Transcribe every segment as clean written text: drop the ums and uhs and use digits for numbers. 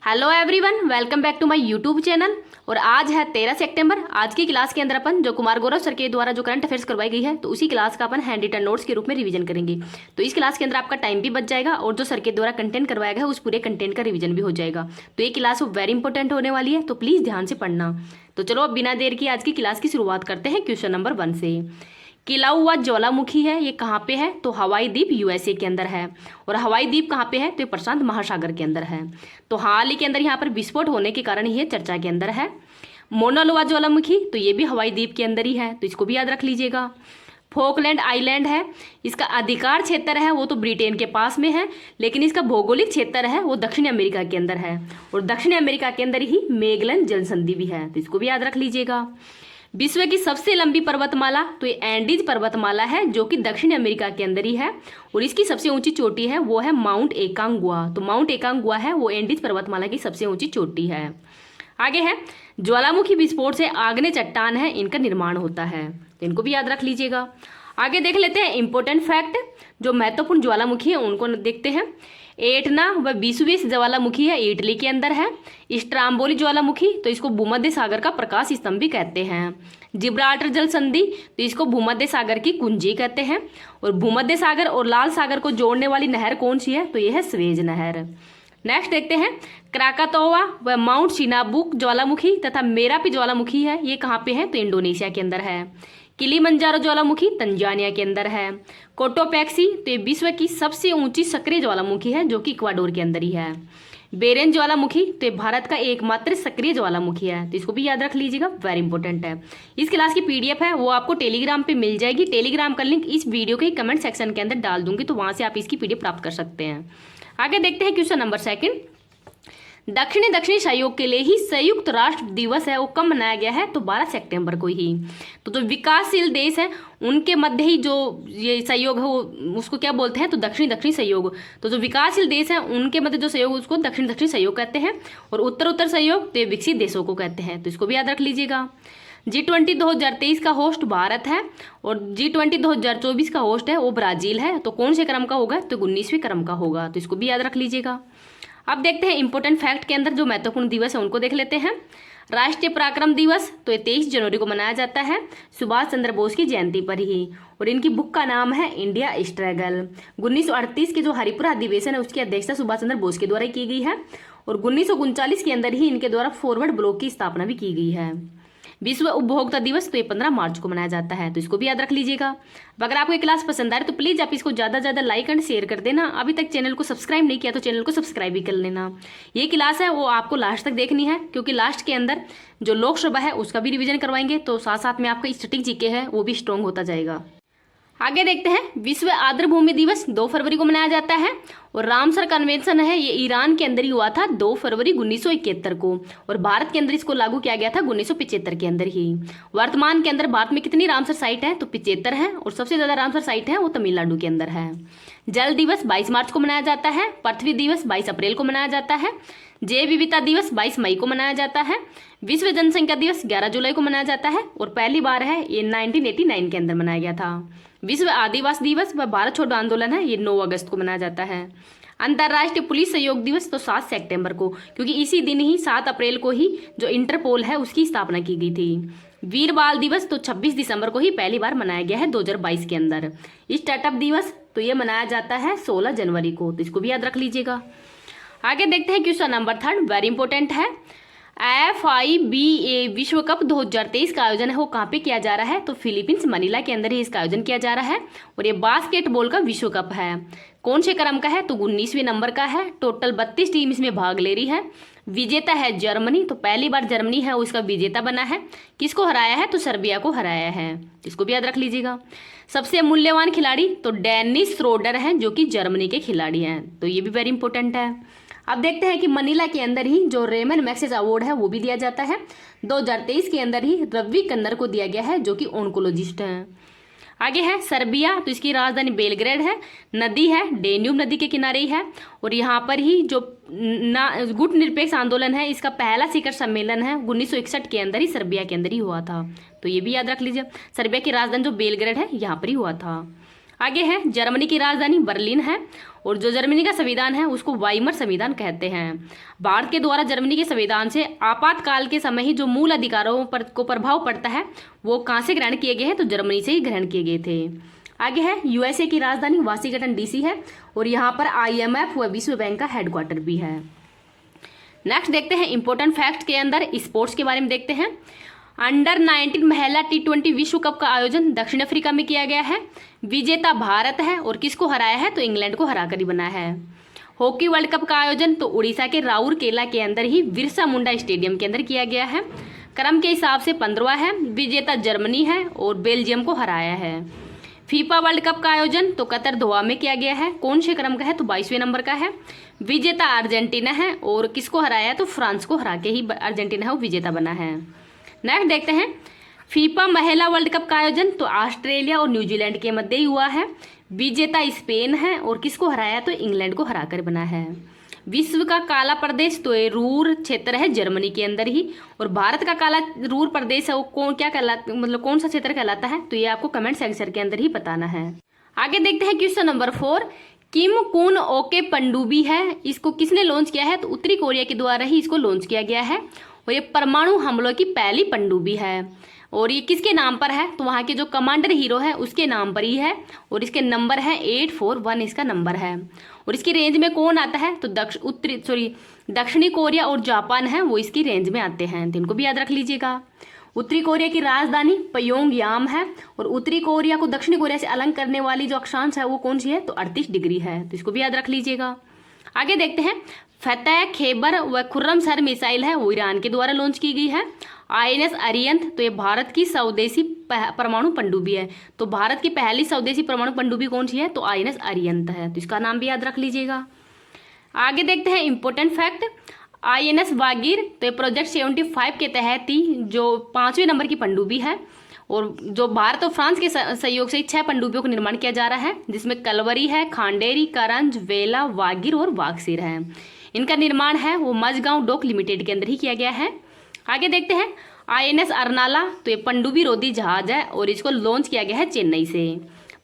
Hello everyone, welcome back to my YouTube channel. और आज है 13 सितंबर। आज की क्लास के अंदर अपन जो कुमार गौरव सर के द्वारा जो करंट अफेयर्स करवाई गई है तो उसी क्लास का अपन हैंड रिटन नोट्स के रूप में रिवीजन करेंगे। तो इस क्लास के अंदर आपका टाइम भी बच जाएगा और जो सर के द्वारा कंटेंट करवाया गया है उस पूरे कंटेंट का रिवीजन भी हो जाएगा। तो ये क्लास वेरी इंपॉर्टेंट होने वाली है, तो प्लीज़ ध्यान से पढ़ना। तो चलो अब बिना देर की आज की क्लास की शुरुआत करते हैं क्वेश्चन नंबर 1 से। खिला हुआ ज्वालामुखी है, ये कहाँ पे है? तो हवाई द्वीप यूएसए के अंदर है। और हवाई द्वीप कहाँ पे है? तो ये प्रशांत महासागर के अंदर है। तो हाल ही के अंदर यहाँ पर विस्फोट होने के कारण ये चर्चा के अंदर है। मोना लोआ ज्वालामुखी, तो ये भी हवाई द्वीप के अंदर ही है, तो इसको भी याद रख लीजिएगा। फोकलैंड आइलैंड है, इसका अधिकार क्षेत्र है वो तो ब्रिटेन के पास में है, लेकिन इसका भौगोलिक क्षेत्र है वो दक्षिण अमेरिका के अंदर है। और दक्षिण अमेरिका के अंदर ही मैगेलन जल संधि भी है, तो इसको भी याद रख लीजिएगा। विश्व की सबसे लंबी पर्वतमाला, तो ये एंडीज पर्वतमाला है जो कि दक्षिण अमेरिका के अंदर ही है। और इसकी सबसे ऊंची चोटी है वो है माउंट एकांगुआ। तो माउंट एकांगुआ है वो एंडीज पर्वतमाला की सबसे ऊंची चोटी है। आगे है ज्वालामुखी विस्फोट से आग्नेय चट्टान है, इनका निर्माण होता है, तो इनको भी याद रख लीजिएगा। आगे देख लेते हैं इंपॉर्टेंट फैक्ट, जो महत्वपूर्ण ज्वालामुखी है उनको देखते हैं। एटना व विसुवेस ज्वालामुखी है, इटली के अंदर है। स्ट्राम्बोली ज्वालामुखी, तो इसको भूमध्य सागर का प्रकाश स्तंभ भी कहते हैं। जिब्राल्टर जल संधि, तो इसको भूमध्य सागर की कुंजी कहते हैं। और भूमध्य सागर और लाल सागर को जोड़ने वाली नहर कौन सी है? तो यह है स्वेज नहर। नेक्स्ट देखते हैं क्राकातोवा व माउंट सिनाबुक ज्वालामुखी तथा मेरापी ज्वालामुखी है, ये कहाँ पे है? तो इंडोनेशिया के अंदर है। किलीमंजारो ज्वालामुखी तंजानिया के अंदर है। कोटोपैक्सी, तो ये विश्व की सबसे ऊंची सक्रिय ज्वालामुखी है जो कि इक्वाडोर के अंदर ही है। बेरेन ज्वालामुखी, तो ये भारत का एकमात्र सक्रिय ज्वालामुखी है, तो इसको भी याद रख लीजिएगा, वेरी इंपॉर्टेंट है। इस क्लास की पीडीएफ है वो आपको टेलीग्राम पे मिल जाएगी। टेलीग्राम का लिंक इस वीडियो के कमेंट सेक्शन के अंदर डाल दूंगी, तो वहां से आप इसकी पीडीएफ प्राप्त कर सकते हैं। आगे देखते हैं क्वेश्चन नंबर 2। दक्षिणी सहयोग के लिए ही संयुक्त राष्ट्र दिवस है वो कब मनाया गया है? तो 12 सितंबर को ही। तो जो विकासशील देश है उनके मध्य ही जो ये सहयोग है वो उसको क्या बोलते हैं? तो दक्षिणी सहयोग। तो जो विकासशील देश है उनके मध्य जो सहयोग उसको दक्षिणी सहयोग कहते हैं। और उत्तर सहयोग तो ये विकसित देशों को कहते हैं, तो इसको भी याद रख लीजिएगा। G20 2023 का होस्ट भारत है और G20 2024 का होस्ट है वो ब्राजील है। तो कौन से क्रम का होगा? तो 19वें क्रम का होगा, तो इसको भी याद रख लीजिएगा। अब देखते हैं इंपॉर्टेंट फैक्ट के अंदर जो महत्वपूर्ण दिवस है उनको देख लेते हैं। राष्ट्रीय पराक्रम दिवस, तो ये 23 जनवरी को मनाया जाता है सुभाष चंद्र बोस की जयंती पर ही। और इनकी बुक का नाम है इंडिया स्ट्रगल। 1938 के जो हरिपुरा अधिवेशन है उसकी अध्यक्षता सुभाष चंद्र बोस के द्वारा की गई है। और 1939 के अंदर ही इनके द्वारा फॉरवर्ड ब्लॉक की स्थापना भी की गई है। विश्व उपभोक्ता दिवस, तो ये 15 मार्च को मनाया जाता है, तो इसको भी याद रख लीजिएगा। अब अगर आपको ये क्लास पसंद आ रही है तो प्लीज़ आप इसको ज़्यादा से ज़्यादा लाइक एंड शेयर कर देना। अभी तक चैनल को सब्सक्राइब नहीं किया तो चैनल को सब्सक्राइब भी कर लेना। ये क्लास है वो आपको लास्ट तक देखनी है, क्योंकि लास्ट के अंदर जो लोकसभा है उसका भी रिविजन करवाएंगे, तो साथ साथ में आपका स्टैटिक जीके है वो भी स्ट्रॉन्ग होता जाएगा। आगे देखते हैं विश्व आर्द्रभूमि दिवस 2 फरवरी को मनाया जाता है। और रामसर कन्वेंशन है ये ईरान के अंदर ही हुआ था 2 फरवरी 1971 को। और भारत के अंदर इसको लागू किया गया था 1975 के अंदर ही। वर्तमान के अंदर भारत में कितनी रामसर साइट है? तो 75 है। और सबसे ज्यादा रामसर साइट है वो तमिलनाडु के अंदर है। जल दिवस 22 मार्च को मनाया जाता है। पृथ्वी दिवस 22 अप्रैल को मनाया जाता है। जैव विविधता दिवस 22 मई को मनाया जाता है। विश्व जनसंख्या दिवस 11 जुलाई को मनाया जाता है। और पहली बार है ये 1989 के अंदर मनाया गया था। विश्व आदिवासी दिवस व भारत छोड़ो आंदोलन है ये 9 अगस्त को मनाया जाता है। अंतर्राष्ट्रीय पुलिस सहयोग दिवस तो 7 सितंबर को, क्योंकि इसी दिन ही 7 अप्रैल को ही जो इंटरपोल है उसकी स्थापना की गई थी। वीर बाल दिवस तो 26 दिसंबर को ही पहली बार मनाया गया है 2022 के अंदर। स्टार्टअप दिवस तो ये मनाया जाता है 16 जनवरी को, तो इसको भी याद रख लीजिएगा। आगे देखते हैं क्वेश्चन नंबर 3, वेरी इंपॉर्टेंट है। FIBA विश्व कप 2023 का आयोजन है वो कहाँ पे किया जा रहा है? तो फिलीपींस मनीला के अंदर ही इसका आयोजन किया जा रहा है। और ये बास्केटबॉल का विश्व कप है। कौन से क्रम का है? तो 19वें नंबर का है। टोटल 32 टीम इसमें भाग ले रही है। विजेता है जर्मनी, तो पहली बार जर्मनी है उसका विजेता बना है। किसको हराया है? तो सर्बिया को हराया है, इसको भी याद रख लीजिएगा। सबसे मूल्यवान खिलाड़ी तो डेनिस श्रोडर है जो कि जर्मनी के खिलाड़ी हैं, तो ये भी वेरी इंपॉर्टेंट है। अब देखते हैं कि मनीला के अंदर ही जो रेमन मैग्सेसे अवार्ड है वो भी दिया जाता है। 2023 के अंदर ही रवि कन्नर को दिया गया है जो कि ऑन्कोलॉजिस्ट हैं। आगे है सर्बिया, तो इसकी राजधानी बेलग्रेड है। नदी है डेन्यूब नदी के किनारे ही है। और यहाँ पर ही जो गुट निरपेक्ष आंदोलन है इसका पहला शिखर सम्मेलन है 1961 के अंदर ही सर्बिया के अंदर ही हुआ था, तो ये भी याद रख लीजिए। सर्बिया की राजधानी जो बेलग्रेड है यहाँ पर ही हुआ था। आगे है जर्मनी की राजधानी बर्लिन है और जो जर्मनी का संविधान है उसको वाइमर संविधान कहते हैं। भारत के द्वारा जर्मनी के संविधान से आपातकाल के समय ही जो मूल अधिकारों पर को प्रभाव पड़ता है वो कहाँ से ग्रहण किए गए हैं, तो जर्मनी से ही ग्रहण किए गए थे। आगे है यूएसए की राजधानी वाशिंगटन डीसी है और यहाँ पर IMF व विश्व बैंक का हेडक्वार्टर भी है। नेक्स्ट देखते हैं इंपॉर्टेंट फैक्ट के अंदर स्पोर्ट्स के बारे में देखते हैं। अंडर 19 महिला T20 विश्व कप का आयोजन दक्षिण अफ्रीका में किया गया है। विजेता भारत है और किसको हराया है, तो इंग्लैंड को हराकर ही बना है। हॉकी वर्ल्ड कप का आयोजन तो उड़ीसा के राउरकेला के अंदर ही बिरसा मुंडा स्टेडियम के अंदर किया गया है। क्रम के हिसाब से 15वां है। विजेता जर्मनी है और बेल्जियम को हराया है। फीफा वर्ल्ड कप का आयोजन तो कतर दोहा में किया गया है। कौन से क्रम का है, तो 22वें नंबर का है। विजेता अर्जेंटीना है और किसको हराया, तो फ्रांस को हरा के ही अर्जेंटीना है वो विजेता बना है। नेक्स्ट देखते हैं फीफा महिला वर्ल्ड कप का आयोजन तो ऑस्ट्रेलिया और न्यूजीलैंड के मध्य ही हुआ है। विजेता स्पेन है और किसको हराया, तो इंग्लैंड को हराकर बना है। विश्व का काला प्रदेश तो ये रूर क्षेत्र है जर्मनी के अंदर ही, और भारत का काला रूर प्रदेश है वो कौन क्या कहलाता, मतलब कौन सा क्षेत्र कहलाता है, तो ये आपको कमेंट सेक्शन के अंदर ही बताना है। आगे देखते हैं क्वेश्चन नंबर 4। किम कुन ओके पनडुब्बी है, इसको किसने लॉन्च किया है, तो उत्तरी कोरिया के द्वारा ही इसको लॉन्च किया गया है और ये परमाणु हमलों की पहली पनडुब्बी है। और ये किसके नाम पर है, तो वहाँ के जो कमांडर हीरो है उसके नाम पर ही है और इसके नंबर है 841 इसका नंबर है। और इसकी रेंज में कौन आता है, तो दक्षिणी कोरिया और जापान है वो इसकी रेंज में आते हैं, तो इनको भी याद रख लीजिएगा। उत्तरी कोरिया की राजधानी प्योंगयांग है और उत्तरी कोरिया को दक्षिणी कोरिया से अलग करने वाली जो अक्षांश है वो कौन सी है, तो 38 डिग्री है, तो इसको भी याद रख लीजिएगा। आगे देखते हैं फतेह खैबर व खुर्रमसर मिसाइल है वो ईरान के द्वारा लॉन्च की गई है। INS अरिहंत तो ये भारत की स्वदेशी परमाणु पनडुब्बी है, तो भारत की पहली स्वदेशी परमाणु पनडुब्बी कौन सी है, तो INS अरिहंत है, तो इसका नाम भी याद रख लीजिएगा। आगे देखते हैं इंपॉर्टेंट फैक्ट INS वागीर तो ये प्रोजेक्ट 75 के तहत ही जो 5वें नंबर की पनडुब्बी है और जो भारत और फ्रांस के सहयोग से 6 पनडुब्बियों का निर्माण किया जा रहा है, जिसमें कलवरी है, खांडेरी, करंज, वेला, वागीर और वागसीर है। इनका निर्माण है वो मझगांव डॉक लिमिटेड के अंदर ही किया गया है। आगे देखते हैं INS अरनाला तो ये पनडुब्बी रोधी जहाज है और इसको लॉन्च किया गया है चेन्नई से।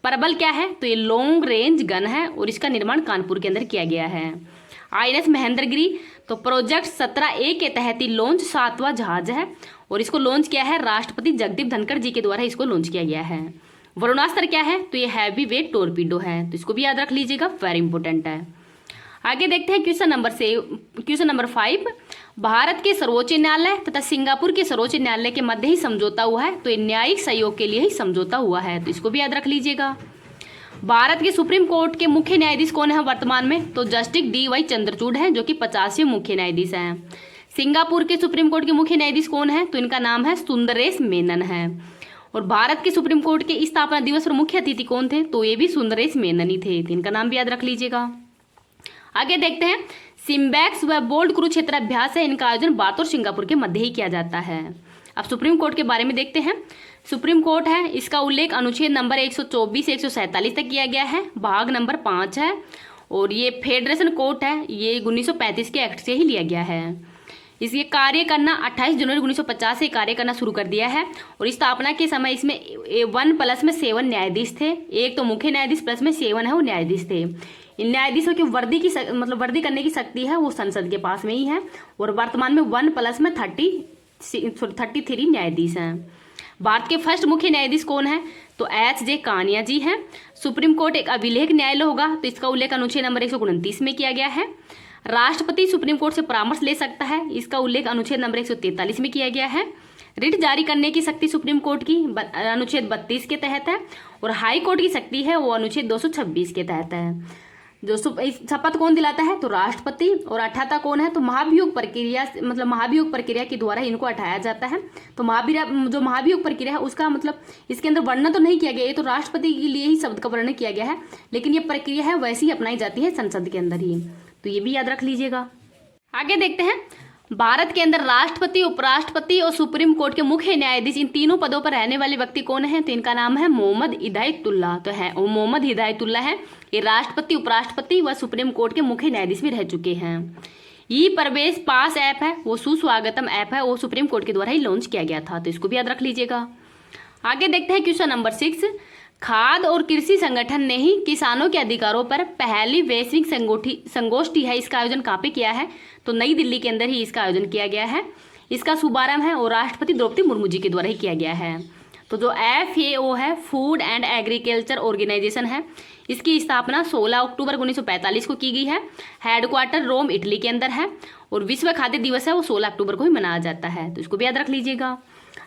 परबल क्या है, तो ये लॉन्ग रेंज गन है और इसका निर्माण कानपुर के अंदर किया गया है। INS महेंद्रगिरी तो प्रोजेक्ट 17A के तहत ही लॉन्च 7वां जहाज है और इसको लॉन्च किया है राष्ट्रपति जगदीप धनखड़ जी के द्वारा इसको लॉन्च किया गया है। वरुणास्त्र क्या है, तो ये हैवी वेट टोरपीडो है, तो इसको भी याद रख लीजिएगा, वेरी इंपॉर्टेंट है। आगे देखते हैं क्वेश्चन नंबर 5। भारत के सर्वोच्च न्यायालय तथा सिंगापुर के सर्वोच्च न्यायालय के मध्य ही समझौता हुआ है, तो ये न्यायिक सहयोग के लिए ही समझौता हुआ है, तो इसको भी याद रख लीजिएगा। भारत के सुप्रीम कोर्ट के मुख्य न्यायाधीश कौन है वर्तमान में, तो जस्टिस DY चंद्रचूड़ हैं जो कि 50वें मुख्य न्यायाधीश हैं। सिंगापुर के सुप्रीम कोर्ट के मुख्य न्यायाधीश कौन है, तो इनका नाम है सुंदरेश मेनन है। और भारत के सुप्रीम कोर्ट के स्थापना दिवस पर मुख्य अतिथि कौन थे, तो ये भी सुंदरेश मेनन ही थे, तो इनका नाम भी याद रख लीजिएगा। आगे देखते हैं सिम्बैक्स व बोल्ड कुरुक्षेत्र अभ्यास है, इनका आयोजन भारत और सिंगापुर के मध्य ही किया जाता है। अब सुप्रीम कोर्ट के बारे में देखते हैं। सुप्रीम कोर्ट है इसका उल्लेख अनुच्छेद नंबर 124 से 147 तक किया गया है, भाग नंबर 5 है और ये फेडरेशन कोर्ट है, ये 1935 के एक्ट से ही लिया गया है। इसके कार्य करना 28 जनवरी 1950 से कार्य करना शुरू कर दिया है और स्थापना के समय इसमें 1+ में 7 न्यायाधीश थे, एक तो मुख्य न्यायाधीश प्लस में 7 है वो न्यायाधीश थे। इन न्यायाधीशों की वर्दी करने की शक्ति है वो संसद के पास में ही है और वर्तमान में 1+ में 33 न्यायाधीश हैं। भारत के फर्स्ट मुख्य न्यायाधीश कौन है, तो HJ कानिया जी हैं। सुप्रीम कोर्ट एक अभिलेख न्यायालय होगा, तो इसका उल्लेख अनुच्छेद नंबर 129 में किया गया है। राष्ट्रपति सुप्रीम कोर्ट से परामर्श ले सकता है, इसका उल्लेख अनुच्छेद नंबर 143 में किया गया है। रिट जारी करने की शक्ति सुप्रीम कोर्ट की अनुच्छेद 32 के तहत है और हाई कोर्ट की शक्ति है वो अनुच्छेद 226 के तहत है। जो शपथ कौन दिलाता है, तो राष्ट्रपति, और अठाता कौन है, तो महाभियोग प्रक्रिया के द्वारा इनको हटाया जाता है। तो महाभियोग प्रक्रिया है उसका इसके अंदर वर्णन तो नहीं किया गया, ये तो राष्ट्रपति के लिए ही शब्द का वर्णन किया गया है, लेकिन ये प्रक्रिया है वैसी ही अपनाई जाती है संसद के अंदर ही, तो ये भी याद रख लीजिएगा। आगे देखते हैं भारत के अंदर राष्ट्रपति, उपराष्ट्रपति और सुप्रीम कोर्ट के मुख्य न्यायाधीश इन तीनों पदों पर रहने वाले व्यक्ति कौन है, तो इनका नाम है मोहम्मद हिदायतुल्लाह। तो है वो मोहम्मद हिदायतुल्लाह है, ये राष्ट्रपति, उपराष्ट्रपति व सुप्रीम कोर्ट के मुख्य न्यायाधीश भी रह चुके हैं। ई प्रवेश पास ऐप है वो सुस्वागतम ऐप है, वो सुप्रीम कोर्ट के द्वारा ही लॉन्च किया गया था, तो इसको भी याद रख लीजिएगा। आगे देखते हैं क्वेश्चन नंबर 6। खाद्य और कृषि संगठन ने ही किसानों के अधिकारों पर पहली वैश्विक संगोष्ठी है, इसका आयोजन कहाँ पे किया है? तो नई दिल्ली के अंदर ही इसका आयोजन किया गया है। इसका शुभारंभ है और राष्ट्रपति द्रौपदी मुर्मू जी के द्वारा ही किया गया है। तो जो FAO है, फूड एंड एग्रीकल्चर ऑर्गेनाइजेशन है, इसकी स्थापना 16 अक्टूबर 1945 को की गई है। हेडक्वार्टर रोम इटली के अंदर है और विश्व खाद्य दिवस है वो 16 अक्टूबर को ही मनाया जाता है, तो इसको भी याद रख लीजिएगा।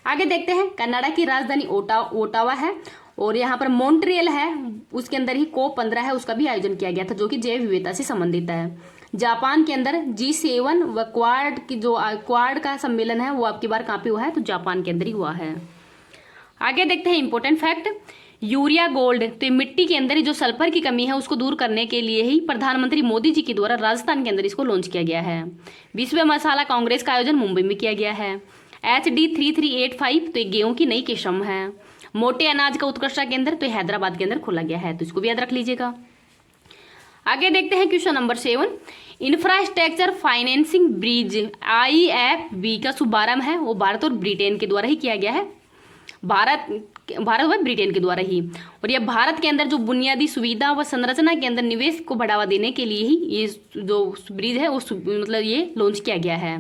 आगे देखते हैं, कनाडा की राजधानी ओटावा है और यहाँ पर मॉन्ट्रियल है, उसके अंदर ही COP15 है, उसका भी आयोजन किया गया था जो कि जैव विविधता से संबंधित है। जापान के अंदर G7 व क्वाड का सम्मेलन है वो आपकी बार कहाँ पे हुआ है? तो जापान के अंदर ही हुआ है। आगे देखते हैं इंपॉर्टेंट फैक्ट, यूरिया गोल्ड, तो ये मिट्टी के अंदर ही जो सल्फर की कमी है उसको दूर करने के लिए ही प्रधानमंत्री मोदी जी के द्वारा राजस्थान के अंदर इसको लॉन्च किया गया है। विश्व मसाला कांग्रेस का आयोजन मुंबई में किया गया है। HD 3385, तो ये गेहूं की नई किस्म है। मोटे अनाज का उत्कृष्टता केंद्र, तो हैदराबाद के अंदर खोला गया है, तो इसको भी याद रख लीजिएगा। आगे देखते हैं question number 7, infrastructure financing bridge IFB का शुभारंभ है वो भारत और ब्रिटेन के द्वारा ही किया गया है। भारत व ब्रिटेन के द्वारा ही, और यह भारत के अंदर जो बुनियादी सुविधा व संरचना के अंदर निवेश को बढ़ावा देने के लिए ही ये जो ब्रिज है वो मतलब ये लॉन्च किया गया है।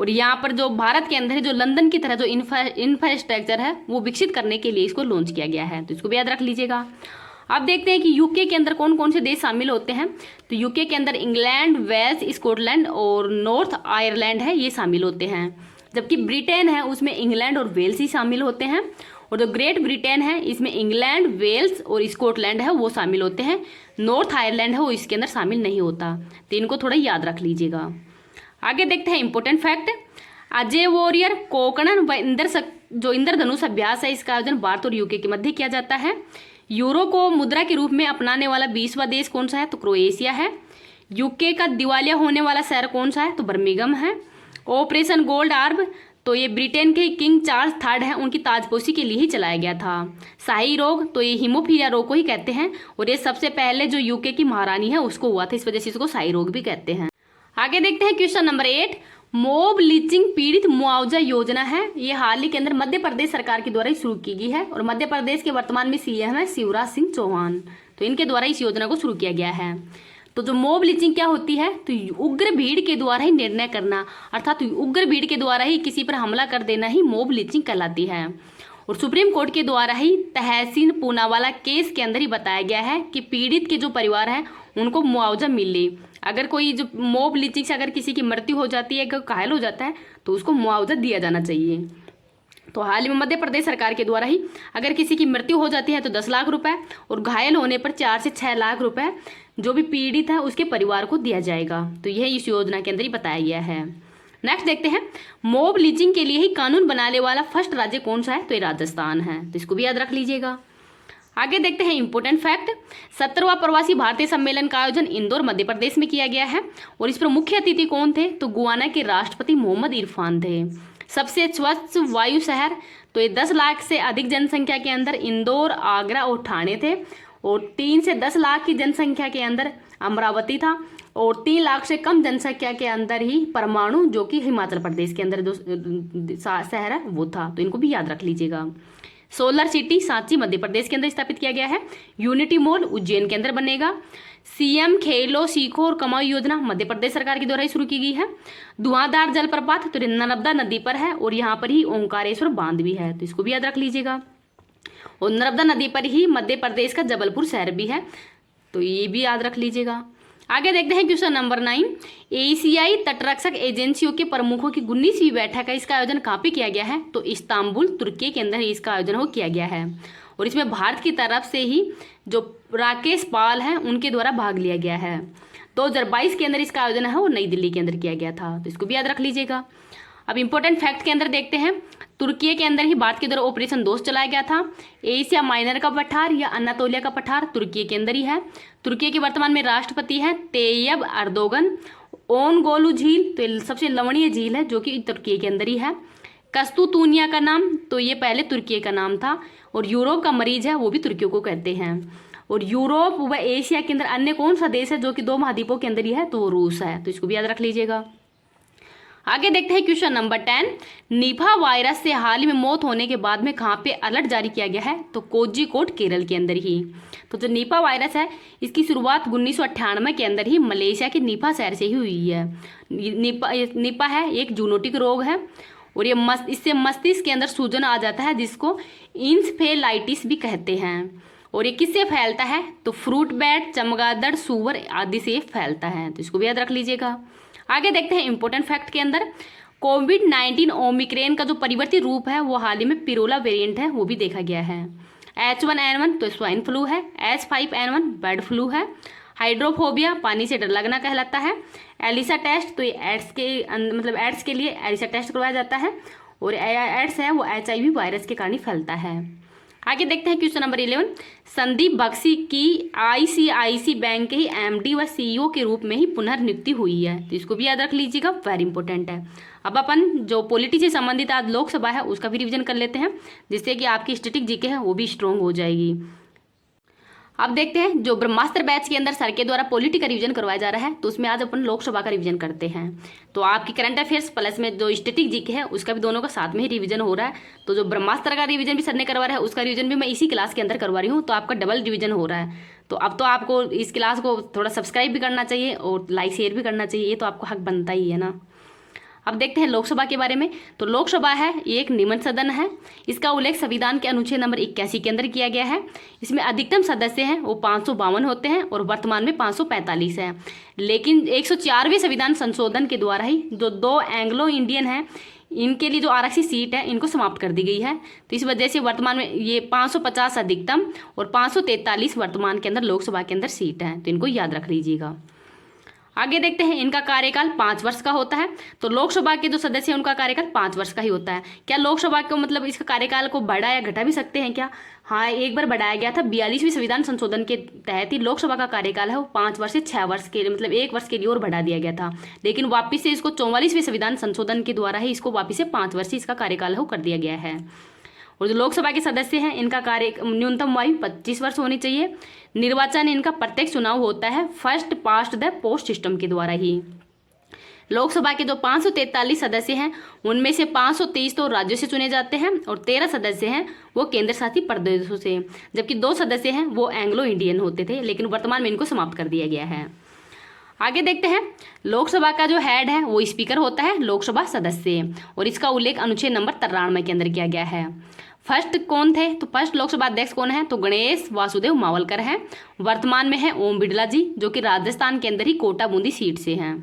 और यहाँ पर जो भारत के अंदर जो लंदन की तरह जो इंफ्रास्ट्रक्चर है वो विकसित करने के लिए इसको लॉन्च किया गया है, तो इसको भी याद रख लीजिएगा। अब देखते हैं कि यूके के अंदर कौन कौन से देश शामिल होते हैं। तो यूके के अंदर इंग्लैंड, वेल्स, स्कॉटलैंड और नॉर्थ आयरलैंड है, ये शामिल होते हैं। जबकि ब्रिटेन है उसमें इंग्लैंड और वेल्स ही शामिल होते हैं। और जो ग्रेट ब्रिटेन है इसमें इंग्लैंड, वेल्स और स्कॉटलैंड है वो शामिल होते हैं। नॉर्थ आयरलैंड है वो इसके अंदर शामिल नहीं होता, तो इनको थोड़ा याद रख लीजिएगा। आगे देखते हैं इंपॉर्टेंट फैक्ट, अजय वॉरियर कोकणन व जो इंद्रधनुष अभ्यास है इसका आयोजन भारत और यूके के मध्य किया जाता है। यूरो को मुद्रा के रूप में अपनाने वाला 20वां देश कौन सा है? तो क्रोएशिया है। यूके का दिवालिया होने वाला शहर कौन सा है? तो बर्मिंघम है। ऑपरेशन गोल्ड आर्ब, तो ये ब्रिटेन के किंग चार्ल्स III हैं उनकी ताजपोशी के लिए ही चलाया गया था। शाही रोग, तो ये हीमोफीलिया रोग को ही कहते हैं और ये सबसे पहले जो यूके की महारानी है उसको हुआ था, इस वजह से इसको शाही रोग भी कहते हैं। आगे देखते हैं क्वेश्चन नंबर 8, मोब लिंचिंग पीड़ित मुआवजा योजना है, ये हाल ही के अंदर मध्य प्रदेश सरकार के द्वारा ही शुरू की गई है और मध्य प्रदेश के वर्तमान में CM है शिवराज सिंह चौहान, तो इनके द्वारा इस योजना को शुरू किया गया है। तो जो मोब लिंचिंग क्या होती है? तो उग्र भीड़ के द्वारा ही निर्णय करना, अर्थात उग्र भीड़ के द्वारा ही किसी पर हमला कर देना ही मोब लिंचिंग कहलाती है। और सुप्रीम कोर्ट के द्वारा ही तहसीन पूनावाला केस के अंदर ही बताया गया है कि पीड़ित के जो परिवार है उनको मुआवजा मिले। अगर कोई जो मोब लिंचिंग से अगर किसी की मृत्यु हो जाती है, घायल हो जाता है, तो उसको मुआवजा दिया जाना चाहिए। तो हाल ही में मध्य प्रदेश सरकार के द्वारा ही अगर किसी की मृत्यु हो जाती है तो 10 लाख रुपए और घायल होने पर 4 से 6 लाख रुपए जो भी पीड़ित है उसके परिवार को दिया जाएगा। तो यह इस योजना के अंदर ही बताया गया है। नेक्स्ट देखते हैं, मोब लिंचिंग के लिए ही कानून बनाने वाला फर्स्ट राज्य कौन सा है? तो ये राजस्थान है, तो इसको भी याद रख लीजिएगा। आगे देखते हैं इंपॉर्टेंट फैक्ट, 17वां प्रवासी भारतीय सम्मेलन का आयोजन इंदौर मध्य प्रदेश में किया गया है और इस पर मुख्य अतिथि कौन थे? तो गुयाना के राष्ट्रपति मोहम्मद इरफान थे। सबसे स्वच्छ वायु शहर, तो ये 10 लाख से अधिक जनसंख्या के अंदर इंदौर, आगरा और ठाणे थे और 3 से 10 लाख की जनसंख्या के अंदर अमरावती था और 3 लाख से कम जनसंख्या के अंदर ही परमाणु जो कि हिमाचल प्रदेश के अंदर जो शहर है वो था, तो इनको भी याद रख लीजिएगा। सोलर सिटी सांची मध्य प्रदेश के अंदर स्थापित किया गया है। यूनिटी मॉल उज्जैन के अंदर बनेगा। CM खेलो सीखो और कमाओ योजना मध्य प्रदेश सरकार के द्वारा ही शुरू की गई है। धुआंधार जलप्रपात तो नर्मदा नदी पर है और यहाँ पर ही ओंकारेश्वर बांध भी है, तो इसको भी याद रख लीजिएगा। और नर्मदा नदी पर ही मध्य प्रदेश का जबलपुर शहर भी है, तो ये भी याद रख लीजिएगा। आगे देखते हैं क्वेश्चन नंबर 9, एशियाई तटरक्षक एजेंसियों के प्रमुखों की 19वीं बैठक है, इसका आयोजन कहाँ पे किया गया है? तो इस्तांबुल तुर्की के अंदर इसका आयोजन किया गया है और इसमें भारत की तरफ से ही जो राकेश पाल हैं उनके द्वारा भाग लिया गया है। 2022 के अंदर इसका आयोजन है वो नई दिल्ली के अंदर किया गया था, तो इसको भी याद रख लीजिएगा। अब इंपॉर्टेंट फैक्ट के अंदर देखते हैं, तुर्की के अंदर ही भारत के द्वारा ऑपरेशन दोस्त चलाया गया था। एशिया माइनर का पठार या अनातोलिया का पठार तुर्की के अंदर ही है। तुर्की के वर्तमान में राष्ट्रपति हैं तैयब अर्दोगन। ओनगोलू झील तो ये सबसे लवणीय झील है जो कि तुर्की के अंदर ही है। कस्तूतूनिया का नाम तो ये पहले तुर्की का नाम था और यूरोप का मरीज है वो भी तुर्की को कहते हैं। और यूरोप व एशिया के अंदर अन्य कौन सा देश है जो कि 2 महाद्वीपों के अंदर ही है? तो वो रूस है, तो इसको भी याद रख लीजिएगा। आगे देखते हैं क्वेश्चन नंबर 10। निपा वायरस से हाल ही में मौत होने के बाद में कहाँ पे अलर्ट जारी किया गया है? तो कोझिकोड केरल के अंदर ही। तो जो निपा वायरस है इसकी शुरुआत 1998 के अंदर ही मलेशिया के निपा शहर से ही हुई है। निपा है एक जूनोटिक रोग है और ये इससे मस्तिष्क के अंदर सूजन आ जाता है जिसको इंसेफेलाइटिस भी कहते हैं। और ये किससे फैलता है? तो फ्रूट बैट, चमगादड़, सूअर आदि से फैलता है। तो इसको भी याद रख लीजिएगा। आगे देखते हैं इंपॉर्टेंट फैक्ट के अंदर कोविड-19 ओमिक्रॉन का जो परिवर्तित रूप है वो हाल ही में पिरोला वेरिएंट है वो भी देखा गया है। H1N1 तो स्वाइन फ्लू है, H5N1 बर्ड फ्लू है, हाइड्रोफोबिया पानी से डर लगना कहलाता है, एलिसा टेस्ट तो ये एड्स के लिए एलिसा टेस्ट करवाया जाता है और एड्स है वो HIV वायरस के कारण ही फैलता है। आगे देखते हैं क्वेश्चन नंबर 11। संदीप बख्शी की ICICI बैंक के ही MD व CEO के रूप में ही पुनर्नियुक्ति हुई है। तो इसको भी याद रख लीजिएगा, वेरी इंपॉर्टेंट है। अब अपन जो पॉलिटी से संबंधित आज लोकसभा है उसका भी रिवीजन कर लेते हैं जिससे कि आपकी स्टैटिक जीके है वो भी स्ट्रॉन्ग हो जाएगी। अब देखते हैं जो ब्रह्मास्त्र बैच के अंदर सर के द्वारा पॉलिटी का रिवीजन करवाया जा रहा है तो उसमें आज अपन लोकसभा का रिवीजन करते हैं। तो आपकी करंट अफेयर्स प्लस में जो स्टैटिक जीके है उसका भी दोनों का साथ में ही रिवीजन हो रहा है। तो जो ब्रह्मास्त्र का रिवीजन भी सर ने करवा रहा है उसका रिवीजन भी मैं इसी क्लास के अंदर करवा रही हूँ। तो आपका डबल रिवीजन हो रहा है। तो अब तो आपको इस क्लास को थोड़ा सब्सक्राइब भी करना चाहिए और लाइक शेयर भी करना चाहिए, ये तो आपको हक बनता ही है ना। अब देखते हैं लोकसभा के बारे में। तो लोकसभा है ये एक निम्न सदन है। इसका उल्लेख संविधान के अनुच्छेद नंबर 81 के अंदर किया गया है। इसमें अधिकतम सदस्य हैं वो 552 होते हैं और वर्तमान में 545 है। लेकिन 104वें संविधान संशोधन के द्वारा ही जो 2 एंग्लो इंडियन हैं इनके लिए जो आरक्षित सीट है इनको समाप्त कर दी गई है। तो इस वजह से वर्तमान में ये 550 अधिकतम और 543 वर्तमान के अंदर लोकसभा के अंदर सीट है। तो इनको याद रख लीजिएगा। आगे देखते हैं इनका कार्यकाल 5 वर्ष का होता है। तो लोकसभा के जो सदस्य हैं उनका कार्यकाल 5 वर्ष का ही होता है। क्या लोकसभा को मतलब इसका कार्यकाल को बढ़ा या घटा भी सकते हैं क्या? हाँ, एक बार बढ़ाया गया था 42वें संविधान संशोधन के तहत ही लोकसभा का कार्यकाल है वो 5 वर्ष से 6 वर्ष के लिए मतलब 1 वर्ष के लिए और बढ़ा दिया गया था। लेकिन वापिस से इसको 44वें संविधान संशोधन के द्वारा ही इसको वापिस से 5 वर्ष से इसका कार्यकाल है वो कर दिया गया है। और जो लोकसभा के सदस्य हैं इनका कार्य न्यूनतम आयु 25 वर्ष होनी चाहिए। निर्वाचन इनका प्रत्यक्ष चुनाव होता है first past the post system के द्वारा ही। लोकसभा के जो 543 सदस्य हैं उनमें से 523 तो राज्यों से चुने जाते हैं और 13 सदस्य हैं वो केंद्र शासित प्रदेशों से, जबकि 2 सदस्य हैं वो एंग्लो इंडियन होते थे लेकिन वर्तमान में इनको समाप्त कर दिया गया है। आगे देखते हैं लोकसभा का जो हेड है वो स्पीकर होता है लोकसभा सदस्य और इसका उल्लेख अनुच्छेद नंबर 93 के अंदर किया गया है। फर्स्ट कौन थे? तो फर्स्ट लोकसभा अध्यक्ष कौन है? तो गणेश वासुदेव मावलकर हैं। वर्तमान में है ओम बिड़ला जी जो कि राजस्थान के अंदर ही कोटा बूंदी सीट से हैं।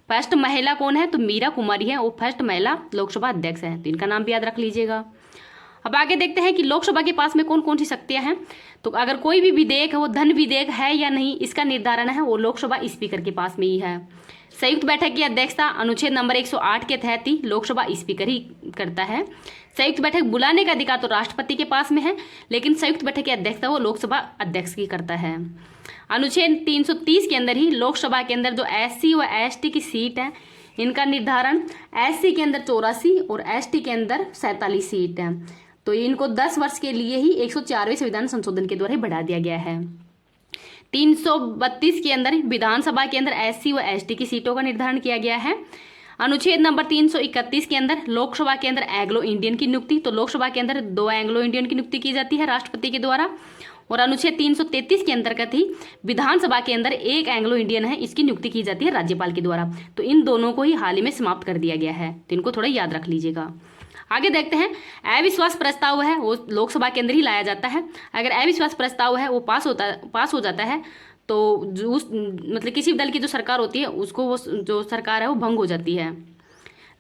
फर्स्ट महिला कौन है? तो मीरा कुमारी है, वो फर्स्ट महिला लोकसभा अध्यक्ष है। तो इनका नाम भी याद रख लीजिएगा। अब आगे देखते हैं कि लोकसभा के पास में कौन कौन सी शक्तियां हैं। तो अगर कोई भी विधेयक है वो धन विधेयक है या नहीं इसका निर्धारण है वो लोकसभा स्पीकर के पास में ही है। संयुक्त बैठक की अध्यक्षता अनुच्छेद नंबर 108 के तहत ही लोकसभा स्पीकर ही करता है। संयुक्त बैठक बुलाने का अधिकार तो राष्ट्रपति के पास में है लेकिन संयुक्त बैठक की अध्यक्षता वो लोकसभा अध्यक्ष की करता है। अनुच्छेद 330 के अंदर ही लोकसभा के अंदर जो SC व ST की सीट है इनका निर्धारण SC के अंदर 84 और ST के अंदर 47 सीट है। तो इनको 10 वर्ष के लिए ही 104वें संविधान संशोधन के द्वारा बढ़ा दिया गया है। 332 के अंदर विधानसभा के अंदर SC व ST की सीटों का निर्धारण किया गया है। अनुच्छेद नंबर 331 के अंदर लोकसभा के अंदर एंग्लो इंडियन की नियुक्ति, तो लोकसभा के अंदर 2 एंग्लो इंडियन की नियुक्ति की जाती है राष्ट्रपति के द्वारा। और अनुच्छेद 333 के अंतर्गत ही विधानसभा के अंदर 1 एंग्लो इंडियन है इसकी नियुक्ति की जाती है राज्यपाल के द्वारा। तो इन दोनों को ही हाल ही में समाप्त कर दिया गया है। तो इनको थोड़ा याद रख लीजिएगा। आगे देखते हैं अविश्वास प्रस्ताव है वो लोकसभा के अंदर ही लाया जाता है। अगर अविश्वास प्रस्ताव है वो पास हो जाता है तो उस मतलब किसी भी दल की जो सरकार होती है उसको वो जो सरकार है वो भंग हो जाती है।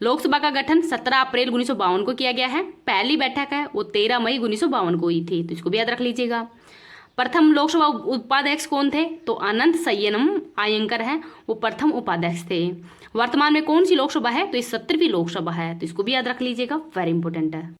लोकसभा का गठन 17 अप्रैल 1952 को किया गया है। पहली बैठक है वो 13 मई 1952 को हुई थी। तो इसको भी याद रख लीजिएगा। प्रथम लोकसभा उपाध्यक्ष कौन थे? तो अनंत सय्यनम आयंकर है वो प्रथम उपाध्यक्ष थे। वर्तमान में कौन सी लोकसभा है? तो ये 17वीं लोकसभा है। तो इसको भी याद रख लीजिएगा, वेरी इंपॉर्टेंट है।